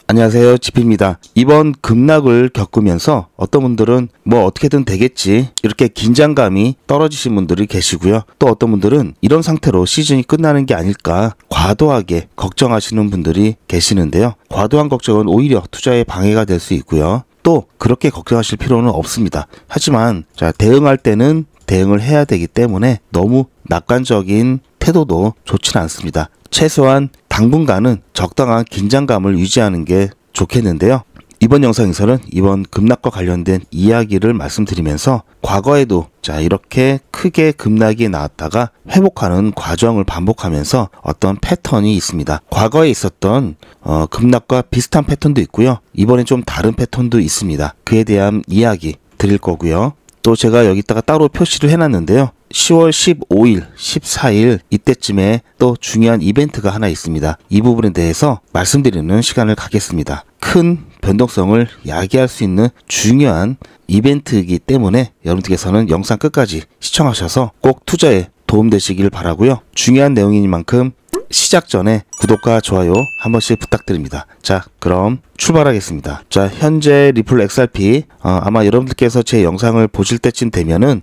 안녕하세요, 지피입니다. 이번 급락을 겪으면서 어떤 분들은 뭐 어떻게든 되겠지 이렇게 긴장감이 떨어지신 분들이 계시고요. 또 어떤 분들은 이런 상태로 시즌이 끝나는 게 아닐까 과도하게 걱정하시는 분들이 계시는데요. 과도한 걱정은 오히려 투자에 방해가 될 수 있고요. 또 그렇게 걱정하실 필요는 없습니다. 하지만 대응할 때는 대응을 해야 되기 때문에 너무 낙관적인 태도도 좋지는 않습니다. 최소한 당분간은 적당한 긴장감을 유지하는 게 좋겠는데요. 이번 영상에서는 이번 급락과 관련된 이야기를 말씀드리면서 과거에도 이렇게 크게 급락이 나왔다가 회복하는 과정을 반복하면서 어떤 패턴이 있습니다. 과거에 있었던 급락과 비슷한 패턴도 있고요. 이번엔 좀 다른 패턴도 있습니다. 그에 대한 이야기 드릴 거고요. 또 제가 여기다가 따로 표시를 해놨는데요. 10월 15일, 14일 이때쯤에 또 중요한 이벤트가 하나 있습니다. 이 부분에 대해서 말씀드리는 시간을 갖겠습니다. 큰 변동성을 야기할 수 있는 중요한 이벤트이기 때문에 여러분들께서는 영상 끝까지 시청하셔서 꼭 투자에 도움되시길 바라고요. 중요한 내용이니만큼 시작 전에 구독과 좋아요 한 번씩 부탁드립니다. 자, 그럼 출발하겠습니다. 자, 현재 리플 XRP 아마 여러분들께서 제 영상을 보실 때쯤 되면은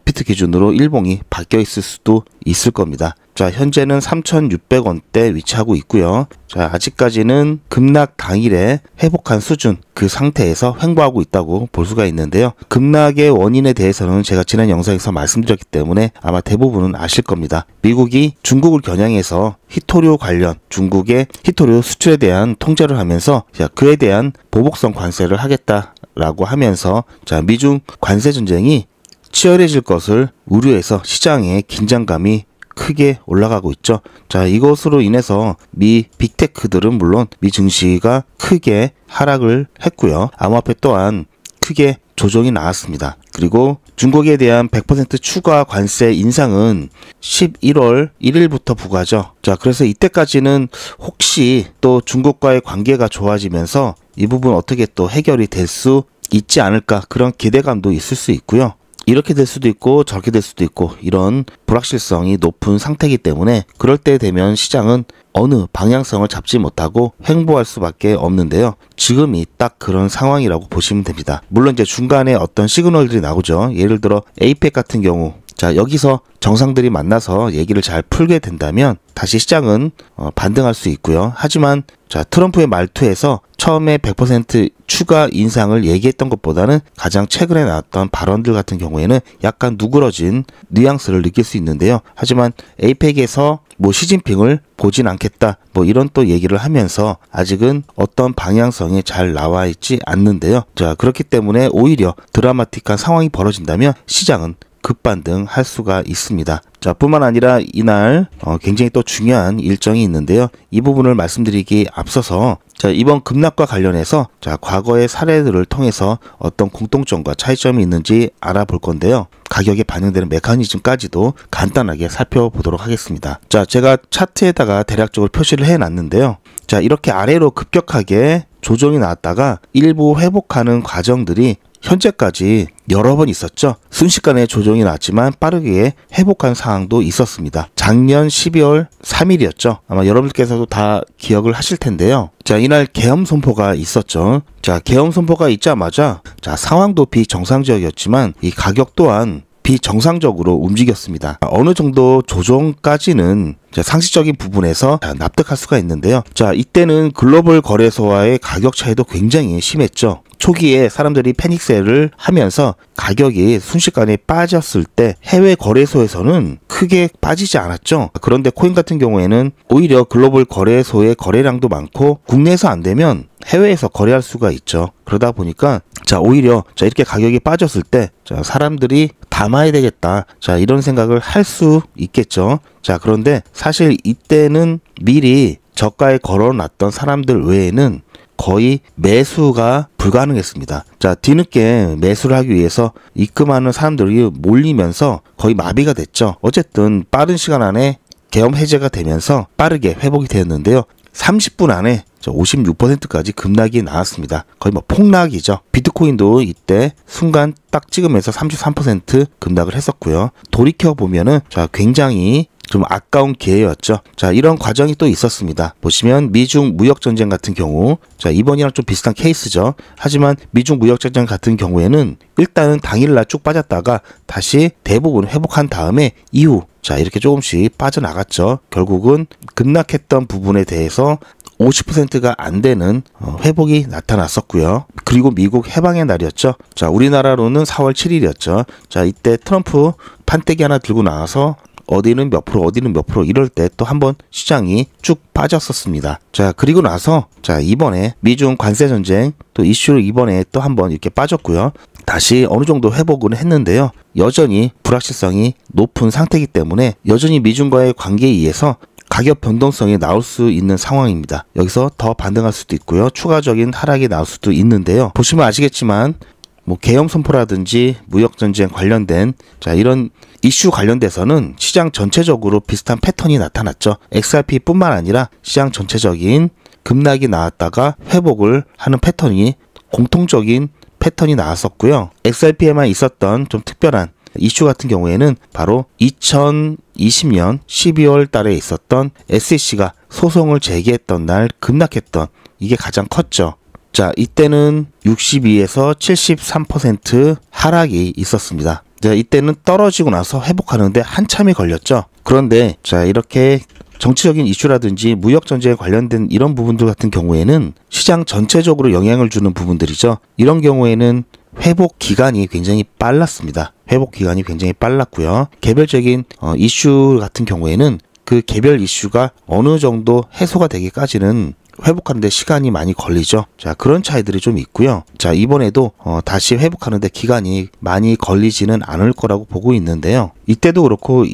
피트 기준으로 일봉이 바뀌어 있을 수도 있을 겁니다. 자, 현재는 3,600원대 위치하고 있고요. 자, 아직까지는 급락 당일에 회복한 수준 그 상태에서 횡보하고 있다고 볼 수가 있는데요. 급락의 원인에 대해서는 제가 지난 영상에서 말씀드렸기 때문에 아마 대부분은 아실 겁니다. 미국이 중국을 겨냥해서 히토류 관련 중국의 히토류 수출에 대한 통제를 하면서 그에 대한 보복성 관세를 하겠다라고 하면서 미중 관세 전쟁이 치열해질 것을 우려해서 시장의 긴장감이 크게 올라가고 있죠. 자, 이것으로 인해서 미 빅테크들은 물론 미 증시가 크게 하락을 했고요. 암호화폐 또한 크게 조정이 나왔습니다. 그리고 중국에 대한 100% 추가 관세 인상은 11월 1일부터 부과죠. 자, 그래서 이때까지는 혹시 또 중국과의 관계가 좋아지면서 이 부분 어떻게 또 해결이 될 수 있지 않을까 그런 기대감도 있을 수 있고요. 이렇게 될 수도 있고 저렇게 될 수도 있고 이런 불확실성이 높은 상태이기 때문에 그럴 때 되면 시장은 어느 방향성을 잡지 못하고 횡보할 수밖에 없는데요. 지금이 딱 그런 상황이라고 보시면 됩니다. 물론 이제 중간에 어떤 시그널들이 나오죠. 예를 들어 에이펙 같은 경우 여기서 정상들이 만나서 얘기를 잘 풀게 된다면 다시 시장은 반등할 수 있고요. 하지만 트럼프의 말투에서 처음에 100% 추가 인상을 얘기했던 것보다는 가장 최근에 나왔던 발언들 같은 경우에는 약간 누그러진 뉘앙스를 느낄 수 있는데요. 하지만 에이펙에서 시진핑을 보진 않겠다 이런 또 얘기를 하면서 아직은 어떤 방향성이 잘 나와 있지 않는데요. 그렇기 때문에 오히려 드라마틱한 상황이 벌어진다면 시장은 급반등할 수가 있습니다. 뿐만 아니라 이날 굉장히 또 중요한 일정이 있는데요. 이 부분을 말씀드리기 앞서서 이번 급락과 관련해서 과거의 사례들을 통해서 어떤 공통점과 차이점이 있는지 알아볼 건데요. 가격에 반영되는 메커니즘까지도 간단하게 살펴보도록 하겠습니다. 제가 차트에다가 대략적으로 표시를 해놨는데요. 이렇게 아래로 급격하게 조정이 나왔다가 일부 회복하는 과정들이 현재까지 여러 번 있었죠. 순식간에 조정이 났지만 빠르게 회복한 상황도 있었습니다. 작년 12월 3일이었죠. 아마 여러분들께서도 다 기억을 하실 텐데요. 이날 계엄 선포가 있었죠. 계엄 선포가 있자마자 상황도 비정상적이었지만 이 가격 또한 비정상적으로 움직였습니다. 어느 정도 조정까지는 상식적인 부분에서 납득할 수가 있는데요. 이때는 글로벌 거래소와의 가격 차이도 굉장히 심했죠. 초기에 사람들이 패닉셀을 하면서 가격이 순식간에 빠졌을 때 해외 거래소에서는 크게 빠지지 않았죠. 그런데 코인 같은 경우에는 오히려 글로벌 거래소의 거래량도 많고 국내에서 안 되면 해외에서 거래할 수가 있죠. 그러다 보니까 오히려 이렇게 가격이 빠졌을 때 사람들이 담아야 되겠다 이런 생각을 할 수 있겠죠. 그런데 사실 이때는 미리 저가에 걸어놨던 사람들 외에는 거의 매수가 불가능했습니다. 뒤늦게 매수를 하기 위해서 입금하는 사람들이 몰리면서 거의 마비가 됐죠. 어쨌든 빠른 시간 안에 계엄 해제가 되면서 빠르게 회복이 되었는데요. 30분 안에 56%까지 급락이 나왔습니다. 거의 폭락이죠. 비트코인도 이때 순간 딱 찍으면서 33% 급락을 했었고요. 돌이켜 보면은 굉장히 좀 아까운 기회였죠. 자, 이런 과정이 또 있었습니다. 보시면 미중 무역전쟁 같은 경우, 자, 이번이랑 좀 비슷한 케이스죠. 하지만 미중 무역전쟁 같은 경우에는 일단은 당일날 쭉 빠졌다가 다시 대부분 회복한 다음에 이후, 자, 이렇게 조금씩 빠져나갔죠. 결국은 급락했던 부분에 대해서 50%가 안 되는 회복이 나타났었고요. 그리고 미국 해방의 날이었죠. 자, 우리나라로는 4월 7일이었죠. 자, 이때 트럼프 판때기 하나 들고 나와서 어디는 몇 프로, 어디는 몇 프로 이럴 때 또 한번 시장이 쭉 빠졌었습니다. 자, 그리고 나서 자, 이번에 미중 관세 전쟁 또 이슈로 이번에 또 한번 이렇게 빠졌고요. 다시 어느 정도 회복은 했는데요. 여전히 불확실성이 높은 상태이기 때문에 여전히 미중과의 관계에 의해서 가격 변동성이 나올 수 있는 상황입니다. 여기서 더 반등할 수도 있고요. 추가적인 하락이 나올 수도 있는데요. 보시면 아시겠지만 뭐 계엄 선포라든지 무역전쟁 관련된 자, 이런 이슈 관련돼서는 시장 전체적으로 비슷한 패턴이 나타났죠. XRP뿐만 아니라 시장 전체적인 급락이 나왔다가 회복을 하는 패턴이 공통적인 패턴이 나왔었고요. XRP에만 있었던 좀 특별한 이슈 같은 경우에는 바로 2020년 12월 달에 있었던 SEC가 소송을 제기했던 날 급락했던 이게 가장 컸죠. 자, 이때는 62에서 73% 하락이 있었습니다. 자, 이때는 떨어지고 나서 회복하는데 한참이 걸렸죠. 그런데 자, 이렇게 정치적인 이슈라든지 무역전쟁에 관련된 이런 부분들 같은 경우에는 시장 전체적으로 영향을 주는 부분들이죠. 이런 경우에는 회복 기간이 굉장히 빨랐습니다. 회복 기간이 굉장히 빨랐고요. 개별적인 이슈 같은 경우에는 그 개별 이슈가 어느 정도 해소가 되기까지는 회복하는데 시간이 많이 걸리죠. 자, 그런 차이들이 좀 있고요. 자, 이번에도 다시 회복하는데 기간이 많이 걸리지는 않을 거라고 보고 있는데요. 이때도 그렇고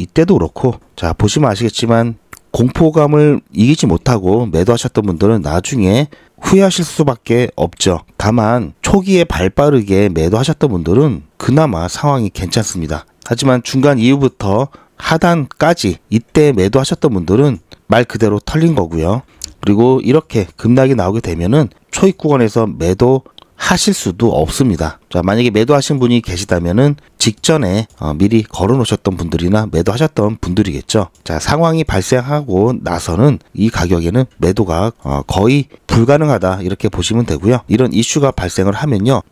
자, 보시면 아시겠지만 공포감을 이기지 못하고 매도하셨던 분들은 나중에 후회하실 수밖에 없죠. 다만 초기에 발빠르게 매도하셨던 분들은 그나마 상황이 괜찮습니다. 하지만 중간 이후부터 하단까지 이때 매도하셨던 분들은 말 그대로 털린 거고요. 그리고 이렇게 급락이 나오게 되면은 초입 구간에서 매도하실 수도 없습니다. 자, 만약에 매도하신 분이 계시다면은 직전에 미리 걸어 놓으셨던 분들이나 매도하셨던 분들이겠죠. 자, 상황이 발생하고 나서는 이 가격에는 매도가 거의 불가능하다 이렇게 보시면 되고요. 이런 이슈가 발생을 하면요.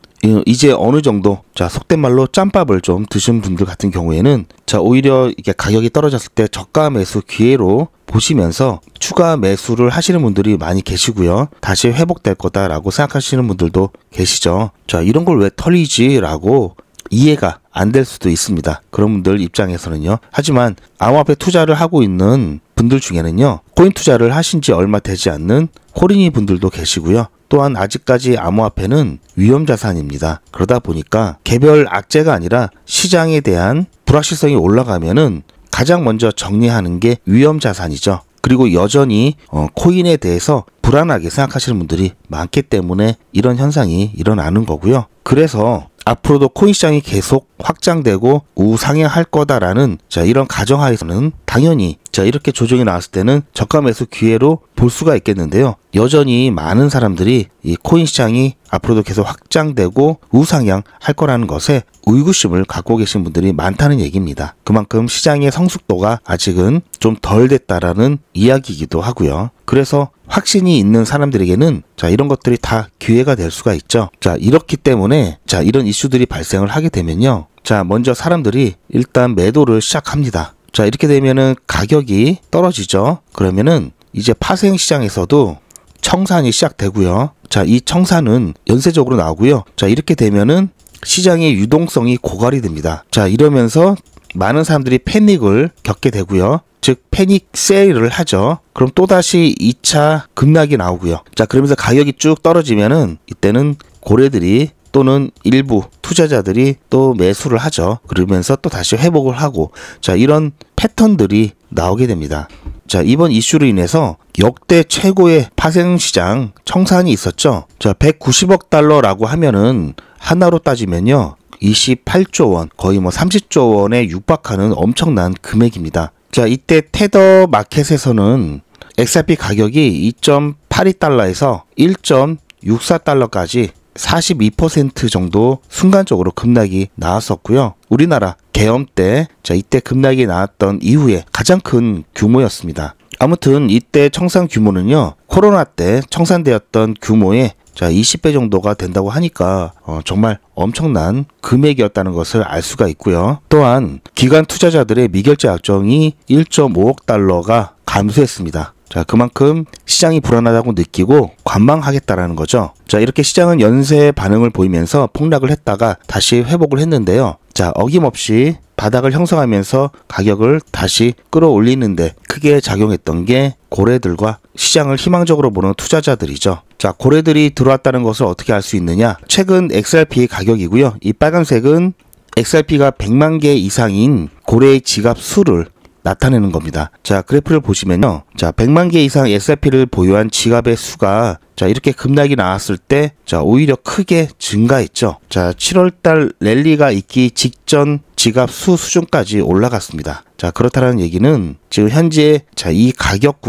이제 어느 정도 자, 속된 말로 짬밥을 좀 드신 분들 같은 경우에는 자, 오히려 이게 가격이 떨어졌을 때 저가 매수 기회로 보시면서 추가 매수를 하시는 분들이 많이 계시고요. 다시 회복될 거다라고 생각하시는 분들도 계시죠. 자, 이런 걸 왜 털리지? 라고 이해가 안 될 수도 있습니다. 그런 분들 입장에서는요. 하지만 암호화폐 투자를 하고 있는 분들 중에는요. 코인 투자를 하신 지 얼마 되지 않는 호린이 분들도 계시고요. 또한 아직까지 암호화폐는 위험자산입니다. 그러다 보니까 개별 악재가 아니라 시장에 대한 불확실성이 올라가면은 가장 먼저 정리하는 게 위험자산이죠. 그리고 여전히 코인에 대해서 불안하게 생각하시는 분들이 많기 때문에 이런 현상이 일어나는 거고요. 그래서 앞으로도 코인 시장이 계속 확장되고 우상향할 거다라는 자, 이런 가정하에서는 당연히 자, 이렇게 조정이 나왔을 때는 저가 매수 기회로 볼 수가 있겠는데요. 여전히 많은 사람들이 이 코인 시장이 앞으로도 계속 확장되고 우상향 할 거라는 것에 의구심을 갖고 계신 분들이 많다는 얘기입니다. 그만큼 시장의 성숙도가 아직은 좀 덜 됐다라는 이야기이기도 하고요. 그래서 확신이 있는 사람들에게는 자, 이런 것들이 다 기회가 될 수가 있죠. 자, 이렇기 때문에 자, 이런 이슈들이 발생을 하게 되면요. 자, 먼저 사람들이 일단 매도를 시작합니다. 자, 이렇게 되면은 가격이 떨어지죠. 그러면은 이제 파생 시장에서도 청산이 시작되고요. 자, 이 청산은 연쇄적으로 나오고요. 자, 이렇게 되면은 시장의 유동성이 고갈이 됩니다. 자, 이러면서 많은 사람들이 패닉을 겪게 되고요. 즉 패닉 세일을 하죠. 그럼 또다시 2차 급락이 나오고요. 자, 그러면서 가격이 쭉 떨어지면은 이때는 고래들이 또는 일부 투자자들이 또 매수를 하죠. 그러면서 또 다시 회복을 하고 자, 이런 패턴들이 나오게 됩니다. 자, 이번 이슈로 인해서 역대 최고의 파생시장 청산이 있었죠. 자, 190억 달러라고 하면은 하나로 따지면요. 28조 원, 거의 뭐 30조 원에 육박하는 엄청난 금액입니다. 자, 이때 테더 마켓에서는 XRP 가격이 2.82달러에서 1.64달러까지 42% 정도 순간적으로 급락이 나왔었고요. 우리나라 계엄 때 이때 급락이 나왔던 이후에 가장 큰 규모였습니다. 아무튼 이때 청산 규모는요, 코로나 때 청산되었던 규모의 20배 정도가 된다고 하니까 정말 엄청난 금액이었다는 것을 알 수가 있고요. 또한 기관 투자자들의 미결제 약정이 1.5억 달러가 감소했습니다. 그만큼 시장이 불안하다고 느끼고 관망하겠다라는 거죠. 이렇게 시장은 연쇄 반응을 보이면서 폭락을 했다가 다시 회복을 했는데요. 어김없이 바닥을 형성하면서 가격을 다시 끌어올리는데 크게 작용했던 게 고래들과 시장을 희망적으로 보는 투자자들이죠. 고래들이 들어왔다는 것을 어떻게 알 수 있느냐? 최근 XRP 가격이고요. 이 빨간색은 XRP가 100만 개 이상인 고래의 지갑 수를 나타내는 겁니다. 그래프를 보시면요. 100만 개 이상 XRP를 보유한 지갑의 수가 이렇게 급락이 나왔을 때 오히려 크게 증가했죠. 7월달 랠리가 있기 직전 지갑 수 수준까지 올라갔습니다. 그렇다는 얘기는 지금 현재 이 가격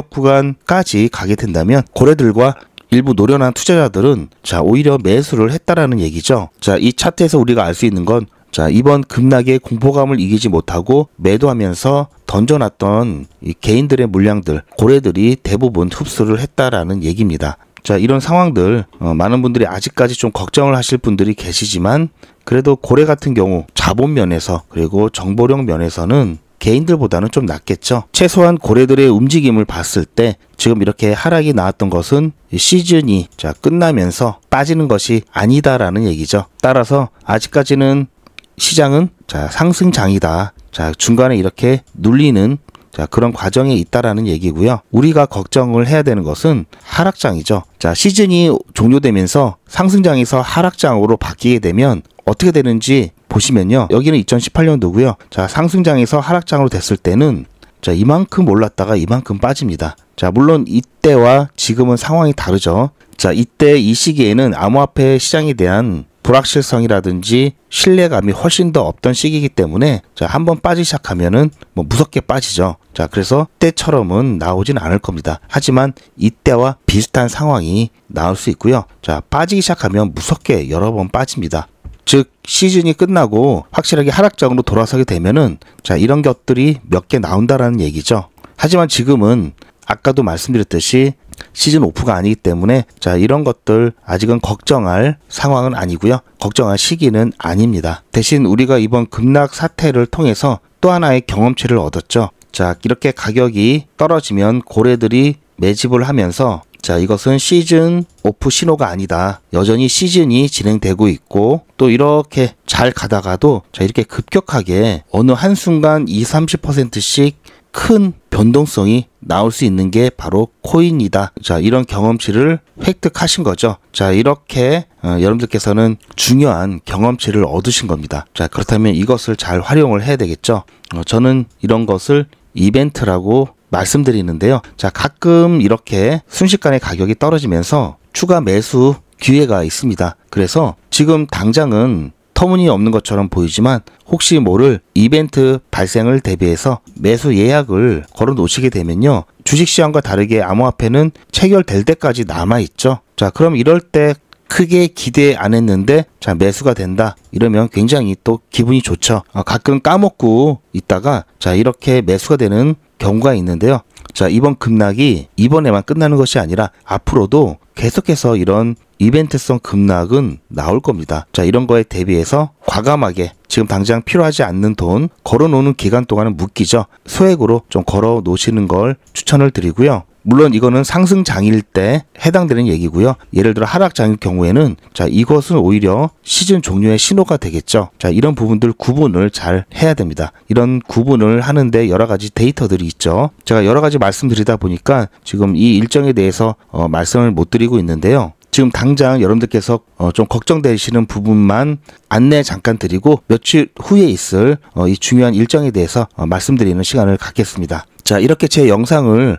구간까지 가게 된다면 고래들과 일부 노련한 투자자들은 오히려 매수를 했다라는 얘기죠. 이 차트에서 우리가 알 수 있는 건 이번 급락의 공포감을 이기지 못하고 매도하면서 던져놨던 이 개인들의 물량들, 고래들이 대부분 흡수를 했다라는 얘기입니다. 이런 상황들 많은 분들이 아직까지 좀 걱정을 하실 분들이 계시지만 그래도 고래 같은 경우 자본 면에서 그리고 정보력 면에서는 개인들보다는 좀 낫겠죠. 최소한 고래들의 움직임을 봤을 때 지금 이렇게 하락이 나왔던 것은 시즌이 끝나면서 빠지는 것이 아니다라는 얘기죠. 따라서 아직까지는 시장은 상승장이다. 중간에 이렇게 눌리는 그런 과정에 있다라는 얘기고요. 우리가 걱정을 해야 되는 것은 하락장이죠. 시즌이 종료되면서 상승장에서 하락장으로 바뀌게 되면 어떻게 되는지 보시면요. 여기는 2018년도고요. 상승장에서 하락장으로 됐을 때는 이만큼 올랐다가 이만큼 빠집니다. 물론 이때와 지금은 상황이 다르죠. 이때 이 시기에는 암호화폐 시장에 대한 불확실성이라든지 신뢰감이 훨씬 더 없던 시기이기 때문에 한번 빠지기 시작하면은 무섭게 빠지죠. 그래서 때처럼은 나오진 않을 겁니다. 하지만 이때와 비슷한 상황이 나올 수 있고요. 빠지기 시작하면 무섭게 여러 번 빠집니다. 즉 시즌이 끝나고 확실하게 하락장으로 돌아서게 되면은 이런 것들이 몇 개 나온다라는 얘기죠. 하지만 지금은 아까도 말씀드렸듯이 시즌 오프가 아니기 때문에 이런 것들 아직은 걱정할 상황은 아니고요. 걱정할 시기는 아닙니다. 대신 우리가 이번 급락 사태를 통해서 또 하나의 경험치를 얻었죠. 이렇게 가격이 떨어지면 고래들이 매집을 하면서 이것은 시즌 오프 신호가 아니다. 여전히 시즌이 진행되고 있고 또 이렇게 잘 가다가도 이렇게 급격하게 어느 한순간 20-30%씩 큰 변동성이 나올 수 있는 게 바로 코인이다. 이런 경험치를 획득하신 거죠. 이렇게 여러분들께서는 중요한 경험치를 얻으신 겁니다. 그렇다면 이것을 잘 활용을 해야 되겠죠. 저는 이런 것을 이벤트라고 말씀드리는데요. 가끔 이렇게 순식간에 가격이 떨어지면서 추가 매수 기회가 있습니다. 그래서 지금 당장은 터무니없는 것처럼 보이지만 혹시 모를 이벤트 발생을 대비해서 매수 예약을 걸어 놓으시게 되면요. 주식시장과 다르게 암호화폐는 체결될 때까지 남아있죠. 그럼 이럴 때 크게 기대 안 했는데 매수가 된다 이러면 굉장히 또 기분이 좋죠. 가끔 까먹고 있다가 이렇게 매수가 되는 경우가 있는데요. 이번 급락이 이번에만 끝나는 것이 아니라 앞으로도 계속해서 이런 이벤트성 급락은 나올 겁니다. 이런 거에 대비해서 과감하게 지금 당장 필요하지 않는 돈 걸어 놓는 기간 동안은 묶이죠. 소액으로 좀 걸어 놓으시는 걸 추천을 드리고요. 물론 이거는 상승장일 때 해당되는 얘기고요. 예를 들어 하락장일 경우에는 이것은 오히려 시즌 종료의 신호가 되겠죠. 이런 부분들 구분을 잘 해야 됩니다. 이런 구분을 하는데 여러 가지 데이터들이 있죠. 제가 여러 가지 말씀드리다 보니까 지금 이 일정에 대해서 말씀을 못 드리고 있는데요. 지금 당장 여러분들께서 좀 걱정되시는 부분만 안내 잠깐 드리고 며칠 후에 있을 이 중요한 일정에 대해서 말씀드리는 시간을 갖겠습니다. 이렇게 제 영상을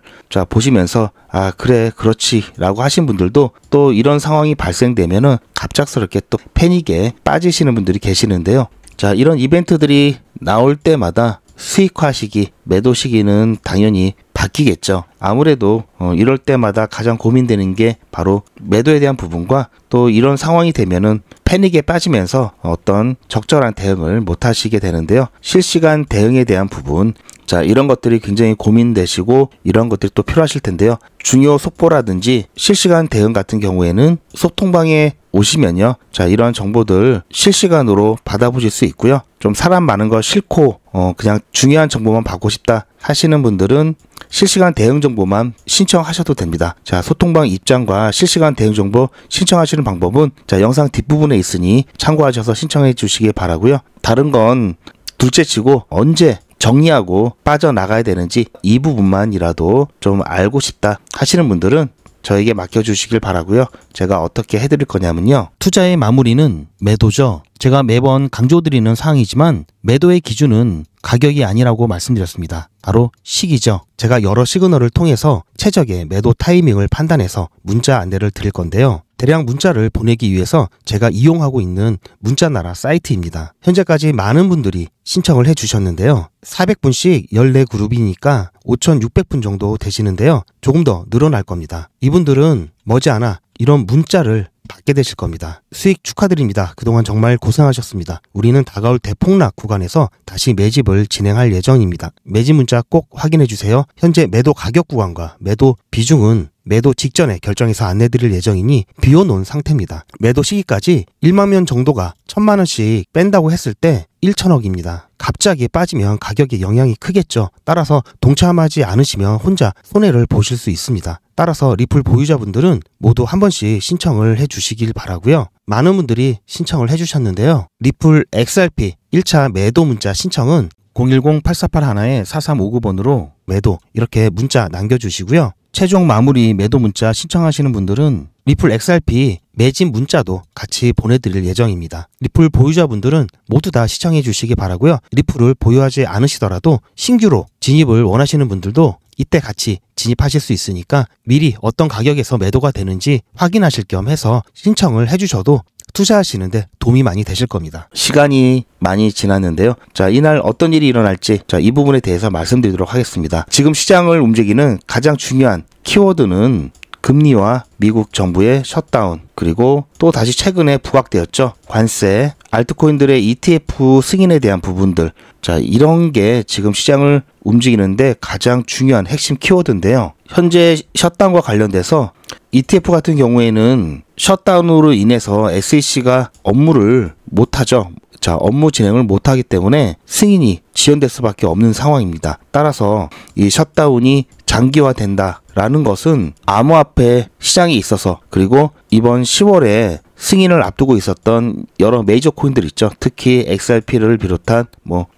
보시면서 그래 그렇지 라고 하신 분들도 또 이런 상황이 발생되면은 갑작스럽게 또 패닉에 빠지시는 분들이 계시는데요. 이런 이벤트들이 나올 때마다 수익화 시기, 매도 시기는 당연히 바뀌겠죠. 아무래도 이럴 때마다 가장 고민되는 게 바로 매도에 대한 부분과 또 이런 상황이 되면은 패닉에 빠지면서 어떤 적절한 대응을 못 하시게 되는데요. 실시간 대응에 대한 부분, 자, 이런 것들이 굉장히 고민되시고 이런 것들이 또 필요하실 텐데요. 중요 속보라든지 실시간 대응 같은 경우에는 소통방에 오시면요. 자, 이런 정보들 실시간으로 받아보실 수 있고요. 좀 사람 많은 거 싫고 그냥 중요한 정보만 받고 싶다 하시는 분들은 실시간 대응 정보만 신청하셔도 됩니다. 자, 소통방 입장과 실시간 대응 정보 신청하시는 방법은 자, 영상 뒷부분에 있으니 참고하셔서 신청해 주시기 바라고요. 다른 건 둘째치고 언제 정리하고 빠져나가야 되는지 이 부분만이라도 좀 알고 싶다 하시는 분들은 저에게 맡겨주시길 바라고요. 제가 어떻게 해드릴 거냐면요. 투자의 마무리는 매도죠. 제가 매번 강조드리는 사항이지만 매도의 기준은 가격이 아니라고 말씀드렸습니다. 바로 시기죠. 제가 여러 시그널을 통해서 최적의 매도 타이밍을 판단해서 문자 안내를 드릴 건데요. 대량 문자를 보내기 위해서 제가 이용하고 있는 문자나라 사이트입니다. 현재까지 많은 분들이 신청을 해주셨는데요. 400분씩 14그룹이니까 5,600분 정도 되시는데요. 조금 더 늘어날 겁니다. 이분들은 머지않아 이런 문자를 받게 되실 겁니다. 수익 축하드립니다. 그동안 정말 고생하셨습니다. 우리는 다가올 대폭락 구간에서 다시 매집을 진행할 예정입니다. 매집 문자 꼭 확인해 주세요. 현재 매도 가격 구간과 매도 비중은 매도 직전에 결정해서 안내드릴 예정이니 비워놓은 상태입니다. 매도 시기까지 1만 명 정도가 1,000만 원씩 뺀다고 했을 때 1,000억입니다. 갑자기 빠지면 가격에 영향이 크겠죠. 따라서 동참하지 않으시면 혼자 손해를 보실 수 있습니다. 따라서 리플 보유자분들은 모두 한 번씩 신청을 해주시길 바라고요. 많은 분들이 신청을 해주셨는데요. 리플 XRP 1차 매도 문자 신청은 010-8481-4359번으로 매도 이렇게 문자 남겨주시고요. 최종 마무리 매도 문자 신청하시는 분들은 리플 XRP 매집 문자도 같이 보내드릴 예정입니다. 리플 보유자분들은 모두 다 시청해 주시기 바라고요. 리플을 보유하지 않으시더라도 신규로 진입을 원하시는 분들도 이때 같이 진입하실 수 있으니까 미리 어떤 가격에서 매도가 되는지 확인하실 겸 해서 신청을 해주셔도 투자하시는데 도움이 많이 되실 겁니다. 시간이 많이 지났는데요. 자, 이날 어떤 일이 일어날지 자, 이 부분에 대해서 말씀드리도록 하겠습니다. 지금 시장을 움직이는 가장 중요한 키워드는 금리와 미국 정부의 셧다운, 그리고 또 다시 최근에 부각되었죠. 관세, 알트코인들의 ETF 승인에 대한 부분들. 자, 이런 게 지금 시장을 움직이는데 가장 중요한 핵심 키워드인데요. 현재 셧다운과 관련돼서 ETF 같은 경우에는 셧다운으로 인해서 SEC가 업무를 못하죠. 자, 업무 진행을 못하기 때문에 승인이 지연될 수밖에 없는 상황입니다. 따라서 이 셧다운이 장기화된다라는 것은 암호화폐 시장에 있어서, 그리고 이번 10월에 승인을 앞두고 있었던 여러 메이저 코인들 있죠. 특히 XRP를 비롯한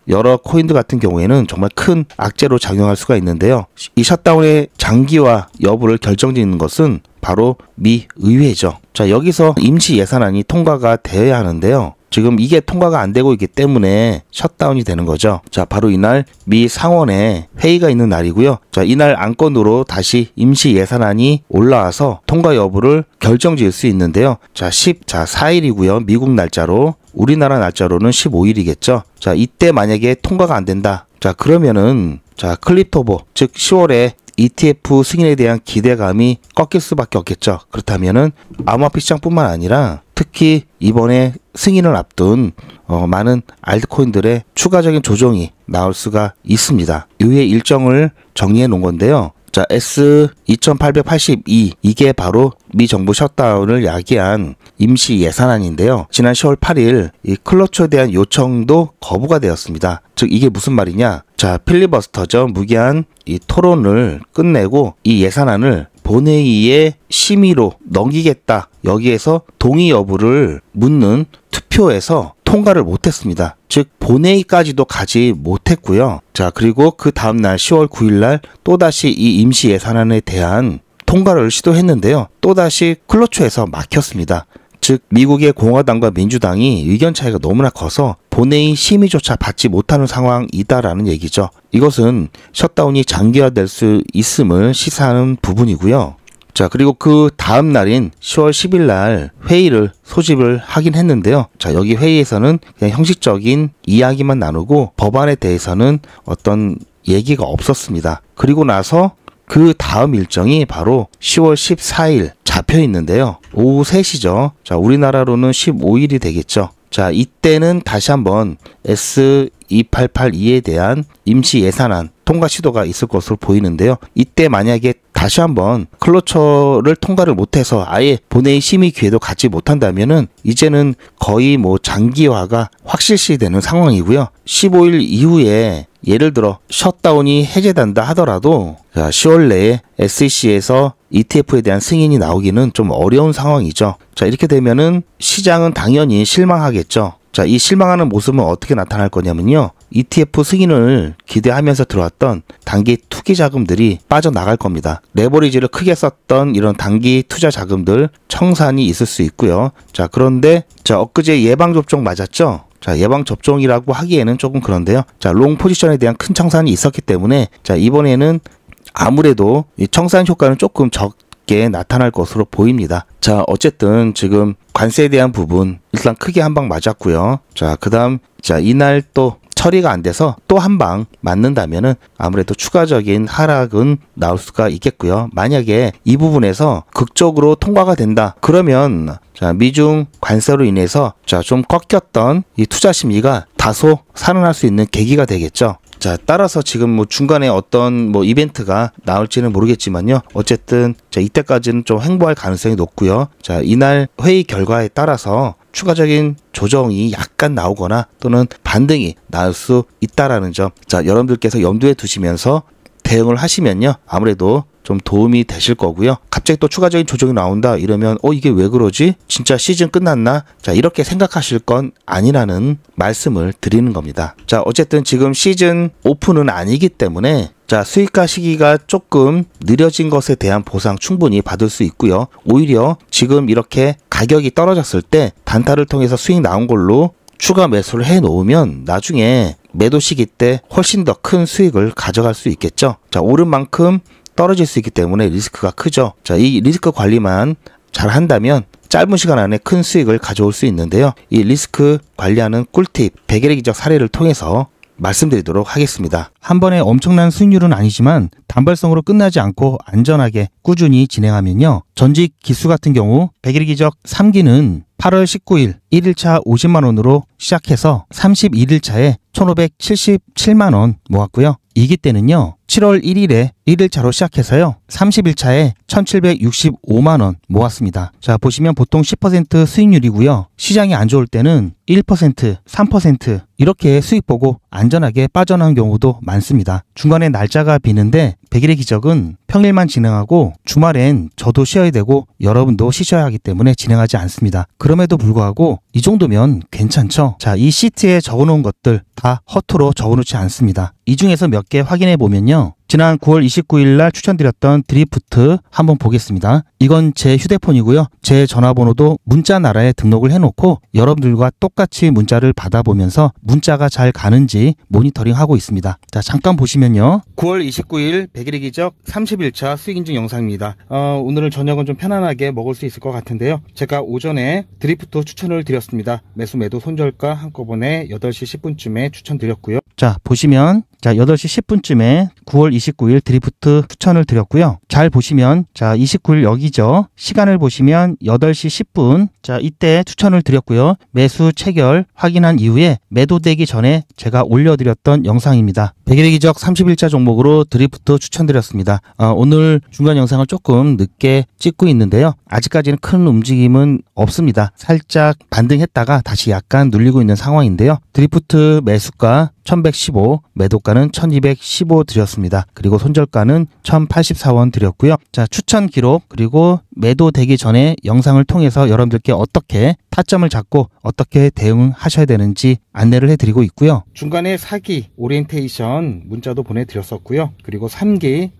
여러 코인들 같은 경우에는 정말 큰 악재로 작용할 수가 있는데요. 이 셧다운의 장기화 여부를 결정짓는 것은 바로 미 의회죠. 자, 여기서 임시 예산안이 통과가 되어야 하는데요. 지금 이게 통과가 안 되고 있기 때문에 셧다운이 되는 거죠. 자, 바로 이날 미 상원에 회의가 있는 날이고요. 자, 이날 안건으로 다시 임시 예산안이 올라와서 통과 여부를 결정지을 수 있는데요. 자, 4일이고요. 미국 날짜로, 우리나라 날짜로는 15일이겠죠. 자, 이때 만약에 통과가 안 된다. 자, 그러면은 자, 클립토버, 즉 10월에 ETF 승인에 대한 기대감이 꺾일 수밖에 없겠죠. 그렇다면은 암호화폐 시장뿐만 아니라 특히 이번에 승인을 앞둔 많은 알트코인들의 추가적인 조정이 나올 수가 있습니다. 이후의 일정을 정리해 놓은 건데요. 자, S2882 이게 바로 미 정부 셧다운을 야기한 임시 예산안인데요. 지난 10월 8일 이 클러처에 대한 요청도 거부가 되었습니다. 즉 이게 무슨 말이냐? 자, 필리버스터죠. 무기한 이 토론을 끝내고 이 예산안을 본회의의 심의로 넘기겠다. 여기에서 동의 여부를 묻는 투표에서 통과를 못했습니다. 즉 본회의까지도 가지 못했고요. 자, 그리고 그 다음날 10월 9일날 또다시 이 임시 예산안에 대한 통과를 시도했는데요. 또다시 클러처에서 막혔습니다. 즉 미국의 공화당과 민주당이 의견 차이가 너무나 커서 본회의 심의조차 받지 못하는 상황이다라는 얘기죠. 이것은 셧다운이 장기화될 수 있음을 시사하는 부분이고요. 자, 그리고 그 다음 날인 10월 10일 날 회의를 소집을 하긴 했는데요. 자, 여기 회의에서는 그냥 형식적인 이야기만 나누고 법안에 대해서는 어떤 얘기가 없었습니다. 그리고 나서 그 다음 일정이 바로 10월 14일 잡혀 있는데요. 오후 3시죠. 자, 우리나라로는 15일이 되겠죠. 자, 이때는 다시 한번 S2882에 대한 임시 예산안 통과 시도가 있을 것으로 보이는데요. 이때 만약에 다시 한번 클로처를 통과를 못해서 아예 본회의 심의 기회도 갖지 못한다면은 이제는 거의 뭐 장기화가 확실시 되는 상황이고요. 15일 이후에 예를 들어 셧다운이 해제된다 하더라도 10월 내에 SEC에서 ETF에 대한 승인이 나오기는 좀 어려운 상황이죠. 자, 이렇게 되면은 시장은 당연히 실망하겠죠. 자, 이 실망하는 모습은 어떻게 나타날 거냐면요. ETF 승인을 기대하면서 들어왔던 단기 투기 자금들이 빠져나갈 겁니다. 레버리지를 크게 썼던 이런 단기 투자 자금들 청산이 있을 수 있고요. 자, 그런데 엊그제 예방접종 맞았죠? 자, 예방접종이라고 하기에는 조금 그런데요. 자, 롱 포지션에 대한 큰 청산이 있었기 때문에 자, 이번에는 아무래도 이 청산 효과는 조금 적게 나타날 것으로 보입니다. 자, 어쨌든 지금 관세에 대한 부분 일단 크게 한 방 맞았고요. 자, 그다음 이날 또 처리가 안 돼서 또 한 방 맞는다면은 아무래도 추가적인 하락은 나올 수가 있겠고요. 만약에 이 부분에서 극적으로 통과가 된다. 그러면 미중 관세로 인해서 좀 꺾였던 이 투자 심리가 다소 살아날 수 있는 계기가 되겠죠. 자, 따라서 지금 뭐 중간에 어떤 뭐 이벤트가 나올지는 모르겠지만요. 어쨌든 이때까지는 좀 횡보할 가능성이 높고요. 자, 이날 회의 결과에 따라서 추가적인 조정이 약간 나오거나 또는 반등이 나올 수 있다라는 점. 자, 여러분들께서 염두에 두시면서 대응을 하시면요. 아무래도 좀 도움이 되실 거고요. 갑자기 또 추가적인 조정이 나온다 이러면 이게 왜 그러지? 진짜 시즌 끝났나? 자, 이렇게 생각하실 건 아니라는 말씀을 드리는 겁니다. 자, 어쨌든 지금 시즌 오픈은 아니기 때문에 수익화 시기가 조금 느려진 것에 대한 보상 충분히 받을 수 있고요. 오히려 지금 이렇게 가격이 떨어졌을 때 단타를 통해서 수익 나온 걸로 추가 매수를 해 놓으면 나중에 매도 시기 때 훨씬 더 큰 수익을 가져갈 수 있겠죠. 자, 오른 만큼 떨어질 수 있기 때문에 리스크가 크죠. 자, 이 리스크 관리만 잘 한다면 짧은 시간 안에 큰 수익을 가져올 수 있는데요. 이 리스크 관리하는 꿀팁 100일의 기적 사례를 통해서 말씀드리도록 하겠습니다. 한 번에 엄청난 수익률은 아니지만 단발성으로 끝나지 않고 안전하게 꾸준히 진행하면요. 전직 기수 같은 경우 100일의 기적 3기는 8월 19일 1일차 50만원으로 시작해서 31일차에 1577만원 모았고요. 2기 때는요. 7월 1일에 1일차로 시작해서요. 30일차에 1765만원 모았습니다. 자, 보시면 보통 10% 수익률이고요. 시장이 안 좋을 때는 1%, 3% 이렇게 수익 보고 안전하게 빠져나온 경우도 많습니다. 중간에 날짜가 비는데 100일의 기적은 평일만 진행하고 주말엔 저도 쉬어야 되고 여러분도 쉬셔야 하기 때문에 진행하지 않습니다. 그럼에도 불구하고 이 정도면 괜찮죠? 자, 이 시트에 적어놓은 것들 다 허투루 적어놓지 않습니다. 이 중에서 몇 개 확인해 보면요. 지난 9월 29일 날 추천드렸던 드리프트 한번 보겠습니다. 이건 제 휴대폰이고요. 제 전화번호도 문자 나라에 등록을 해놓고 여러분들과 똑같이 문자를 받아보면서 문자가 잘 가는지 모니터링하고 있습니다. 자, 잠깐 보시면요. 9월 29일 100일의 기적 30일차 수익인증 영상입니다. 오늘은 저녁은 좀 편안하게 먹을 수 있을 것 같은데요. 제가 오전에 드리프트 추천을 드렸습니다. 매수 매도 손절가 한꺼번에 8시 10분쯤에 추천드렸고요. 자, 보시면 8시 10분쯤에 9월 29일 드리프트 추천을 드렸고요. 잘 보시면 29일 여기죠. 시간을 보시면 8시 10분. 자, 이때 추천을 드렸고요. 매수 체결 확인한 이후에 매도되기 전에 제가 올려드렸던 영상입니다. 100일의 기적 30일차 종목으로 드리프트 추천드렸습니다. 오늘 중간 영상을 조금 늦게 찍고 있는데요. 아직까지는 큰 움직임은 없습니다. 살짝 반등했다가 다시 약간 눌리고 있는 상황인데요. 드리프트 매수가 1115, 매도가는 1215 드렸습니다. 그리고 손절가는 1084원 드렸고요. 자, 추천 기록 그리고 매도되기 전에 영상을 통해서 여러분들께 어떻게 타점을 잡고 어떻게 대응하셔야 되는지 안내를 해드리고 있고요. 중간에 4기 오리엔테이션 문자도 보내드렸었고요. 그리고 3기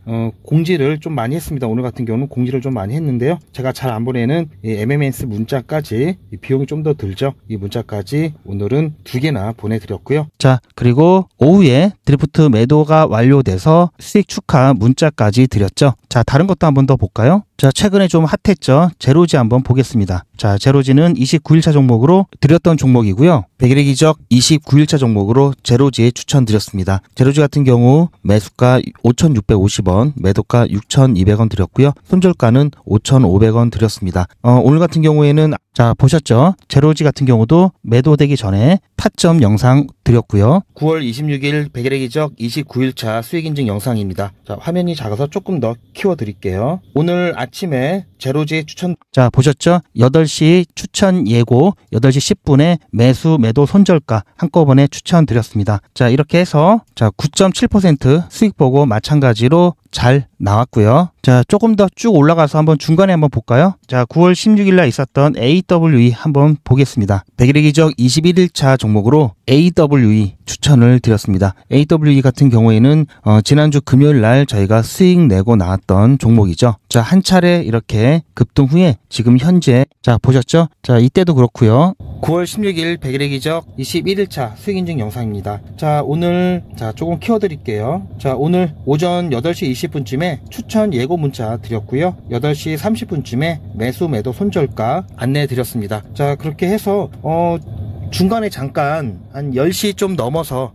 공지를 좀 많이 했습니다. 오늘 같은 경우는 공지를 좀 많이 했는데요. 제가 잘 안 보내는 이 MMS 문자까지 비용이 좀 더 들죠. 이 문자까지 오늘은 2개나 보내드렸고요. 자, 그리고 오후에 드리프트 매도가 완료돼서 수익 축하 문자까지 드렸죠. 자, 다른 것도 한번 더 볼까요? 자, 최근에 좀 핫했죠. 제로지 한번 보겠습니다. 자, 제로지는 29일차 종목으로 드렸던 종목이고요. 백일의 기적 29일차 종목으로 제로지에 추천드렸습니다. 제로지 같은 경우 매수가 5,650원, 매도가 6,200원 드렸고요. 손절가는 5,500원 드렸습니다. 오늘 같은 경우에는 자, 보셨죠? 제로지 같은 경우도 매도되기 전에 타점 영상 드렸고요. 9월 26일 백일의 기적 29일차 수익 인증 영상입니다. 자, 화면이 작아서 조금 더 키워드릴게요. 오늘 아침에 제로지 추천. 자, 보셨죠? 8시 추천 예고, 8시 10분에 매수, 매도, 손절가 한꺼번에 추천드렸습니다. 자, 이렇게 해서 자, 9.7% 수익 보고 마찬가지로 잘 나왔고요. 자, 조금 더 쭉 올라가서 한번 중간에 한번 볼까요? 자, 9월 16일 날 있었던 AWE 한번 보겠습니다. 백일의 기적 21일차 종목으로 AWE 추천을 드렸습니다. AWE 같은 경우에는 지난주 금요일 날 저희가 수익 내고 나왔던 종목이죠. 자, 한 차례 이렇게 급등 후에 지금 현재 자, 보셨죠? 자, 이때도 그렇고요. 9월 16일 백일의 기적 21일차 수익 인증 영상입니다. 자, 오늘 자, 조금 키워드릴게요. 자, 오늘 오전 8시 20분쯤에 추천 예고 문자 드렸고요. 8시 30분쯤에 매수, 매도, 손절가 안내 드렸습니다. 자, 그렇게 해서 중간에 잠깐 한 10시 좀 넘어서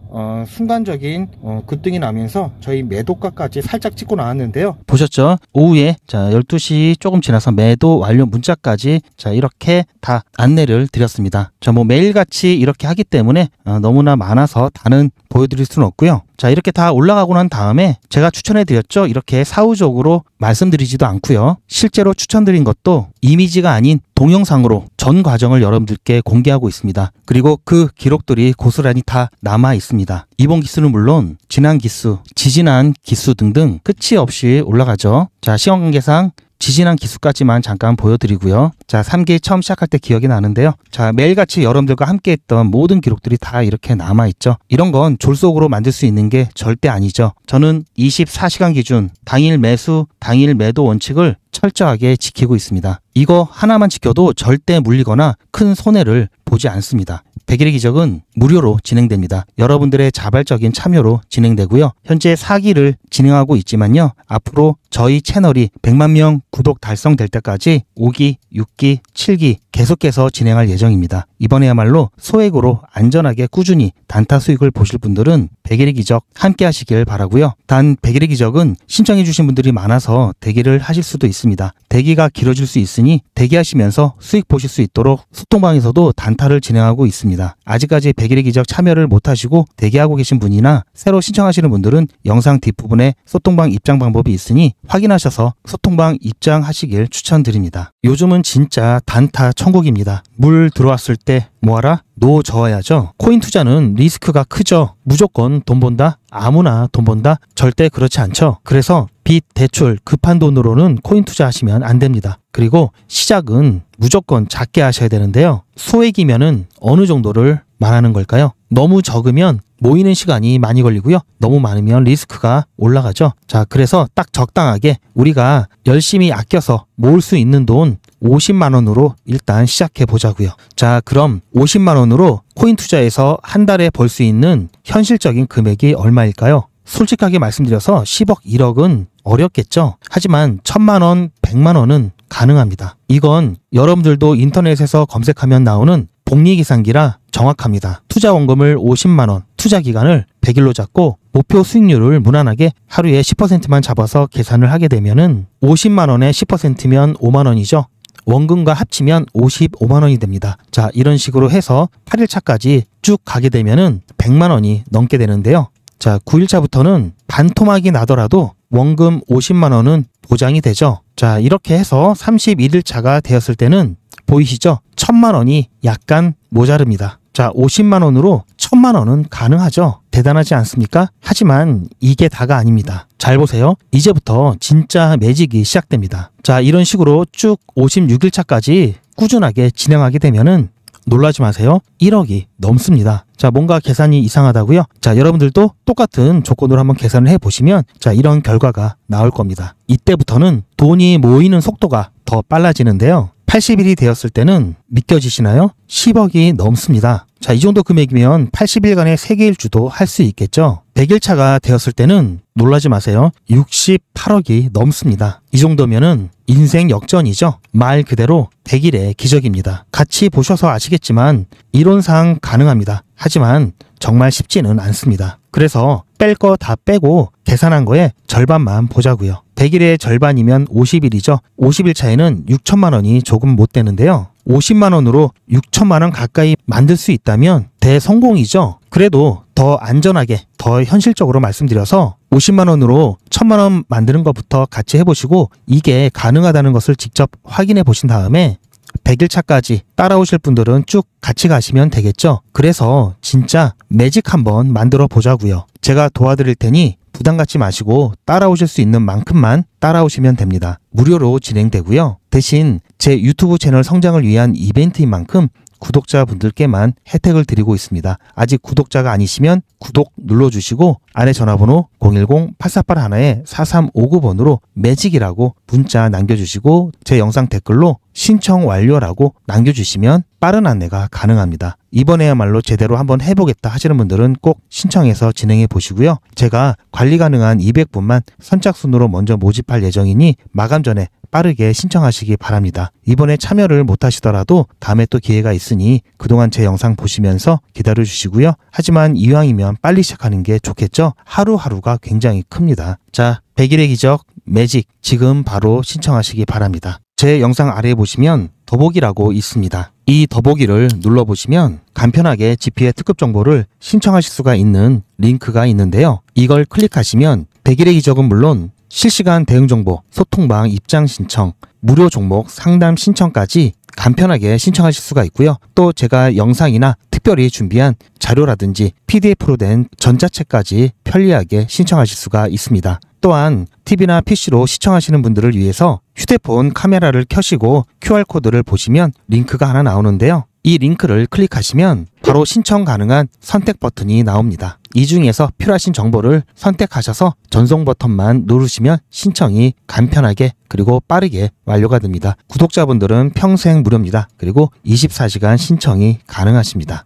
순간적인 급등이 나면서 저희 매도가까지 살짝 찍고 나왔는데요. 보셨죠? 오후에 자, 12시 조금 지나서 매도 완료 문자까지 자, 이렇게 다 안내를 드렸습니다. 자, 뭐 매일같이 이렇게 하기 때문에 너무나 많아서 다는 보여드릴 수는 없고요. 자, 이렇게 다 올라가고 난 다음에 제가 추천해 드렸죠. 이렇게 사후적으로 말씀드리지도 않고요. 실제로 추천드린 것도 이미지가 아닌 동영상으로 전 과정을 여러분들께 공개하고 있습니다. 그리고 그 기록들이 고스란히 다 남아 있습니다. 이번 기수는 물론 지난 기수, 지지난 기수 등등 끝이 없이 올라가죠. 자, 시간 관계상 지지난 기수까지만 잠깐 보여드리고요. 자, 3기 처음 시작할 때 기억이 나는데요. 자, 매일같이 여러분들과 함께 했던 모든 기록들이 다 이렇게 남아있죠. 이런 건 졸속으로 만들 수 있는 게 절대 아니죠. 저는 24시간 기준 당일 매수, 당일 매도 원칙을 철저하게 지키고 있습니다. 이거 하나만 지켜도 절대 물리거나 큰 손해를 보지 않습니다. 백일의 기적은 무료로 진행됩니다. 여러분들의 자발적인 참여로 진행되고요. 현재 4기를 진행하고 있지만요. 앞으로 저희 채널이 100만 명 구독 달성될 때까지 5기, 6기, 7기 계속해서 진행할 예정입니다. 이번에야말로 소액으로 안전하게 꾸준히 단타 수익을 보실 분들은 백일의 기적 함께 하시길 바라고요. 단 백일의 기적은 신청해 주신 분들이 많아서 대기를 하실 수도 있습니다. 대기가 길어질 수 있으니 대기하시면서 수익 보실 수 있도록 소통방에서도 단타를 진행하고 있습니다. 아직까지 백일의 기적 참여를 못하시고 대기하고 계신 분이나 새로 신청하시는 분들은 영상 뒷부분에 소통방 입장 방법이 있으니 확인하셔서 소통방 입장하시길 추천드립니다. 요즘은 진짜 단타 천국입니다. 물 들어왔을 때 뭐하라? 노 저어야죠. 코인 투자는 리스크가 크죠. 무조건 돈 번다? 아무나 돈 번다? 절대 그렇지 않죠. 그래서 빚, 대출, 급한 돈으로는 코인 투자하시면 안 됩니다. 그리고 시작은 무조건 작게 하셔야 되는데요. 소액이면은 어느 정도를 말하는 걸까요? 너무 적으면 모이는 시간이 많이 걸리고요. 너무 많으면 리스크가 올라가죠. 자, 그래서 딱 적당하게 우리가 열심히 아껴서 모을 수 있는 돈 50만 원으로 일단 시작해 보자고요. 자, 그럼 50만 원으로 코인 투자에서 한 달에 벌 수 있는 현실적인 금액이 얼마일까요? 솔직하게 말씀드려서 10억, 1억은 어렵겠죠. 하지만 1000만 원, 100만 원은 가능합니다. 이건 여러분들도 인터넷에서 검색하면 나오는 복리계산기라 정확합니다. 투자 원금을 50만 원, 투자 기간을 100일로 잡고 목표 수익률을 무난하게 하루에 10%만 잡아서 계산을 하게 되면은 50만 원에 10%면 5만 원이죠. 원금과 합치면 55만 원이 됩니다. 자, 이런 식으로 해서 8일차까지 쭉 가게 되면은 100만 원이 넘게 되는데요. 자, 9일차부터는 반토막이 나더라도 원금 50만 원은 보장이 되죠. 자, 이렇게 해서 31일차가 되었을 때는 보이시죠? 1000만 원이 약간 모자릅니다. 자, 50만 원으로 1000만 원은 가능하죠. 대단하지 않습니까? 하지만 이게 다가 아닙니다. 잘 보세요. 이제부터 진짜 매직이 시작됩니다. 자, 이런 식으로 쭉 56일차까지 꾸준하게 진행하게 되면은 놀라지 마세요. 1억이 넘습니다. 자, 뭔가 계산이 이상하다고요? 자, 여러분들도 똑같은 조건으로 한번 계산을 해보시면 자, 이런 결과가 나올 겁니다. 이때부터는 돈이 모이는 속도가 더 빨라지는데요. 80일이 되었을 때는 믿겨지시나요? 10억이 넘습니다. 자, 이 정도 금액이면 80일간의 세계 일주도 할 수 있겠죠. 100일차가 되었을 때는 놀라지 마세요. 68억이 넘습니다. 이 정도면은 인생 역전이죠. 말 그대로 100일의 기적입니다. 같이 보셔서 아시겠지만 이론상 가능합니다. 하지만 정말 쉽지는 않습니다. 그래서 뺄 거 다 빼고 계산한 거에 절반만 보자고요. 100일의 절반이면 50일이죠. 50일 차에는 6천만 원이 조금 못 되는데요. 50만 원으로 6천만 원 가까이 만들 수 있다면 대성공이죠. 그래도 더 안전하게, 더 현실적으로 말씀드려서 50만 원으로 1000만 원 만드는 것부터 같이 해보시고 이게 가능하다는 것을 직접 확인해 보신 다음에 100일 차까지 따라오실 분들은 쭉 같이 가시면 되겠죠. 그래서 진짜 매직 한번 만들어 보자고요. 제가 도와드릴 테니 부담 갖지 마시고 따라오실 수 있는 만큼만 따라오시면 됩니다. 무료로 진행되고요. 대신 제 유튜브 채널 성장을 위한 이벤트인 만큼 구독자분들께만 혜택을 드리고 있습니다. 아직 구독자가 아니시면 구독 눌러주시고 아래 전화번호 010-8481-4359번으로 매직이라고 문자 남겨주시고 제 영상 댓글로 신청 완료라고 남겨주시면 빠른 안내가 가능합니다. 이번에야말로 제대로 한번 해보겠다 하시는 분들은 꼭 신청해서 진행해 보시고요. 제가 관리 가능한 200분만 선착순으로 먼저 모집할 예정이니 마감 전에 빠르게 신청하시기 바랍니다. 이번에 참여를 못하시더라도 다음에 또 기회가 있으니 그동안 제 영상 보시면서 기다려주시고요. 하지만 이왕이면 빨리 시작하는 게 좋겠죠? 하루하루가 굉장히 큽니다. 자, 100일의 기적 매직 지금 바로 신청하시기 바랍니다. 제 영상 아래에 보시면 더보기라고 있습니다. 이 더보기를 눌러보시면 간편하게 GP의 특급 정보를 신청하실 수가 있는 링크가 있는데요. 이걸 클릭하시면 100일의 기적은 물론 실시간 대응 정보, 소통방 입장 신청, 무료 종목 상담 신청까지 간편하게 신청하실 수가 있고요. 또 제가 영상이나 특별히 준비한 자료라든지 PDF로 된 전자책까지 편리하게 신청하실 수가 있습니다. 또한 TV나 PC로 시청하시는 분들을 위해서 휴대폰 카메라를 켜시고 QR코드를 보시면 링크가 하나 나오는데요. 이 링크를 클릭하시면 바로 신청 가능한 선택 버튼이 나옵니다. 이 중에서 필요하신 정보를 선택하셔서 전송 버튼만 누르시면 신청이 간편하게 그리고 빠르게 완료가 됩니다. 구독자분들은 평생 무료입니다. 그리고 24시간 신청이 가능하십니다.